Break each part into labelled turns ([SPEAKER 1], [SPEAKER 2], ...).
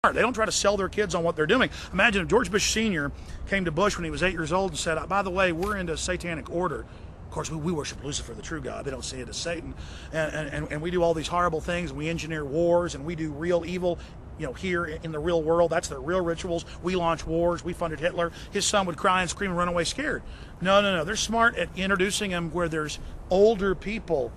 [SPEAKER 1] They don't try to sell their kids on what they're doing. Imagine if George Bush Sr. came to Bush when he was 8 years old and said, by the way, we're into satanic order. Of course, we worship Lucifer, the true God. They don't see it as Satan. And we do all these horrible things, and we engineer wars, and we do real evil, here in the real world. That's their real rituals. We launch wars. We funded Hitler. His son would cry and scream and run away scared. No. They're smart at introducing them where there's older people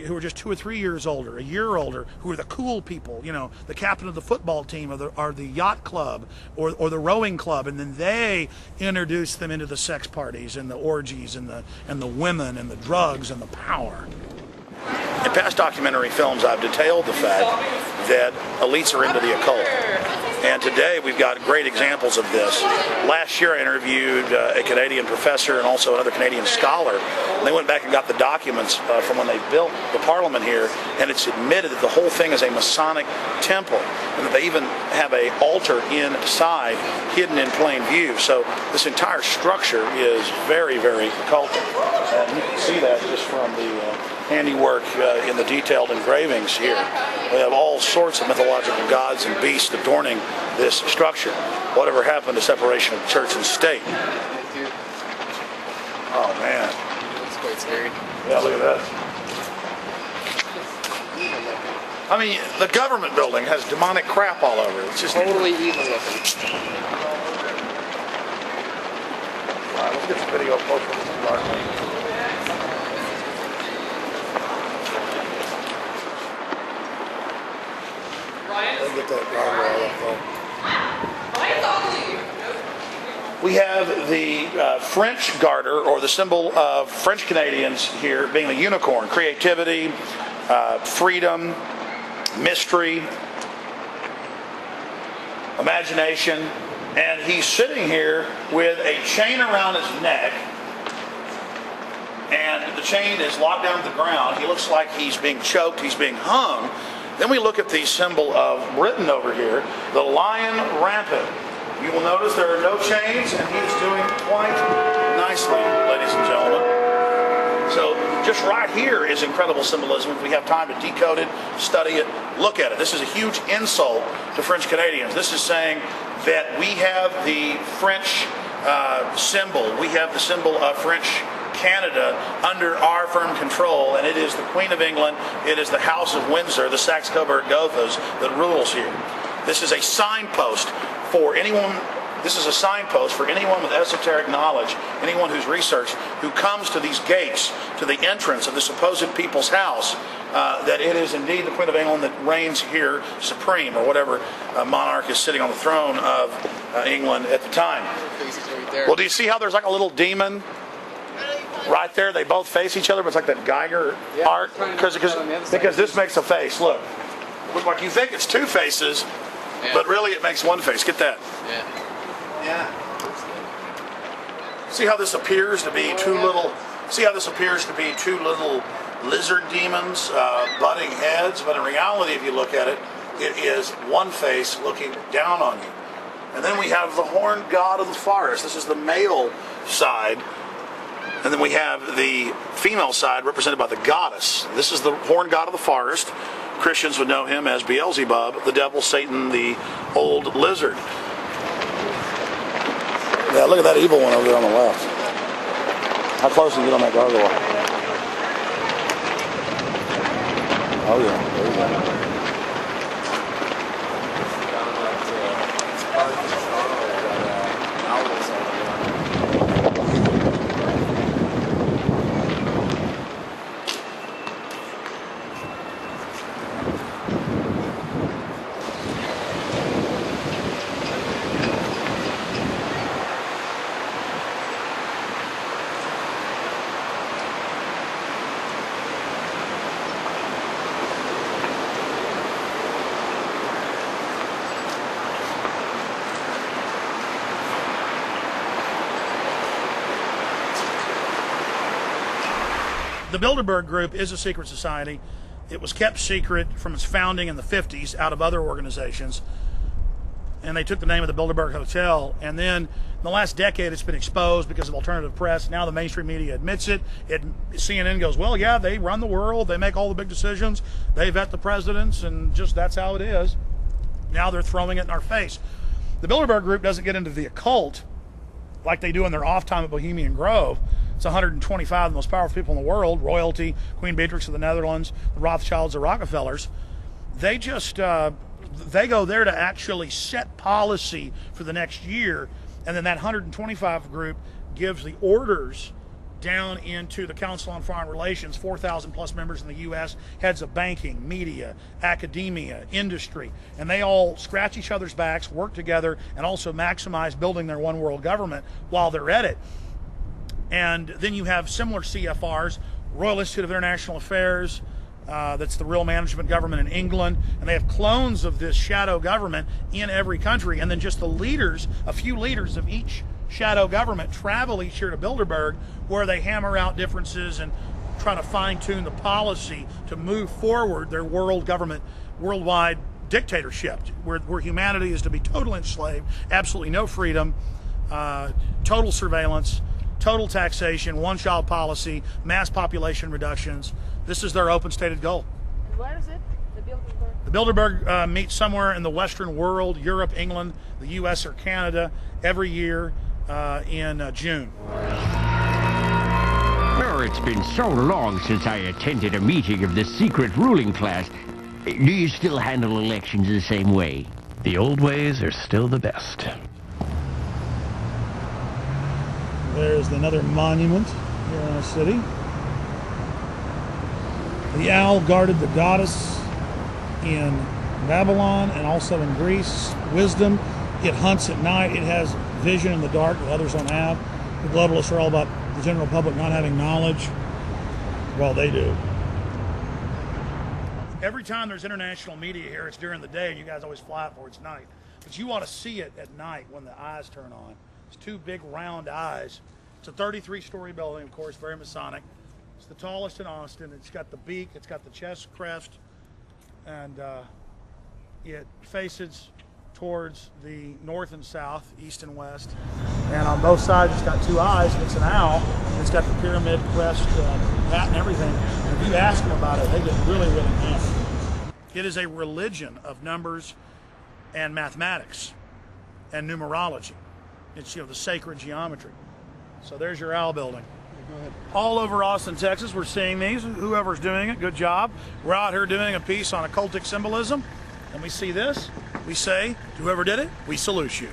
[SPEAKER 1] who are just 2 or 3 years older, a year older, who are the cool people, the captain of the football team or the yacht club or the rowing club, and then they introduce them into the sex parties and the orgies and the women and the drugs and the power. In past documentary films, I've detailed the fact that elites are into the occult. And today we've got great examples of this. Last year I interviewed a Canadian professor and also another Canadian scholar. And they went back and got the documents from when they built the Parliament here, and it's admitted that the whole thing is a Masonic temple, and that they even have an altar inside, hidden in plain view. So this entire structure is very, very occultic. And you can see that just from the handiwork in the detailed engravings here. We have all sorts of mythological gods and beasts adorning this structure. Whatever happened to separation of church and state? Oh man.
[SPEAKER 2] That's quite scary.
[SPEAKER 1] Yeah, look at that. I mean, the government building has demonic crap all over it. It's just
[SPEAKER 2] totally evil looking.
[SPEAKER 1] Alright, let's get some video closer to the dark. Get that guardrail up there. We have the French garter, or the symbol of French Canadians here, being the unicorn. Creativity, freedom, mystery, imagination. And he's sitting here with a chain around his neck, and the chain is locked down to the ground. He looks like he's being choked, he's being hung. Then we look at the symbol of Britain over here, the lion rampant. You will notice there are no chains, and he's doing quite nicely, ladies and gentlemen. So just right here is incredible symbolism. If we have time to decode it, study it, look at it. This is a huge insult to French Canadians. This is saying that we have the French symbol. We have the symbol of French Canada under our firm control, and it is the Queen of England, it is the House of Windsor, the Saxe-Coburg-Gothas that rules here. This is a signpost for anyone. This is a signpost for anyone with esoteric knowledge, anyone who's researched, who comes to these gates, to the entrance of the supposed people's house, that it is indeed the Queen of England that reigns here supreme, or whatever monarch is sitting on the throne of England at the time. Well, do you see how there's like a little demon right there? They both face each other, but it's like that Geiger art, because this makes a face. Look, like you think it's two faces, but really it makes one face. Get that? Yeah. See how this appears to be two little? See how this appears to be two little lizard demons butting heads? But in reality, if you look at it, it is one face looking down on you. And then we have the horned god of the forest. This is the male side. And then we have the female side represented by the goddess. This is the horned god of the forest. Christians would know him as Beelzebub, the devil, Satan, the old lizard. Yeah, look at that evil one over there on the left. How close can you get on that gargoyle? Oh yeah, there you go. The Bilderberg Group is a secret society. It was kept secret from its founding in the 50s out of other organizations. And they took the name of the Bilderberg Hotel. And then in the last decade, it's been exposed because of alternative press. Now the mainstream media admits it. CNN goes, well, yeah, they run the world. They make all the big decisions. They vet the presidents, and just that's how it is. Now they're throwing it in our face. The Bilderberg Group doesn't get into the occult like they do in their off time at Bohemian Grove. It's 125 of the most powerful people in the world, royalty, Queen Beatrix of the Netherlands, the Rothschilds, the Rockefellers. They just, they go there to actually set policy for the next year, and then that 125 group gives the orders down into the Council on Foreign Relations, 4,000 plus members in the U.S., heads of banking, media, academia, industry, and they all scratch each other's backs, work together, and also maximize building their one world government while they're at it. And then you have similar CFRs, Royal Institute of International Affairs, that's the real management government in England, and they have clones of this shadow government in every country, and then just the leaders, a few leaders of each shadow government travel each year to Bilderberg, where they hammer out differences and try to fine-tune the policy to move forward their worldwide dictatorship, where humanity is to be totally enslaved, absolutely no freedom, total surveillance, total taxation, one-child policy, mass population reductions. This is their open stated goal.
[SPEAKER 3] And where is it, the Bilderberg?
[SPEAKER 1] The Bilderberg meets somewhere in the Western world, Europe, England, the U.S. or Canada, every year in June.
[SPEAKER 4] Oh, it's been so long since I attended a meeting of the secret ruling class. Do you still handle elections the same way?
[SPEAKER 5] The old ways are still the best.
[SPEAKER 1] There's another monument here in our city. The owl guarded the goddess in Babylon and also in Greece. Wisdom, it hunts at night. It has vision in the dark that others don't have. The globalists are all about the general public not having knowledge. Well, they do. Every time there's international media here, it's during the day, and you guys always fly it for it's night. But you want to see it at night when the eyes turn on. It's two big round eyes. It's a 33-story building, of course, very Masonic. It's the tallest in Austin. It's got the beak, it's got the chest crest, and it faces towards the north and south, east and west. And on both sides, it's got two eyes. It's an owl. It's got the pyramid crest, hat, and everything. And if you ask them about it, they get really, really mad. It is a religion of numbers and mathematics and numerology. It's, the sacred geometry. So there's your owl building. Go ahead. All over Austin, Texas, we're seeing these. Whoever's doing it, good job. We're out here doing a piece on occultic symbolism, and we see this. We say, whoever did it, we salute you.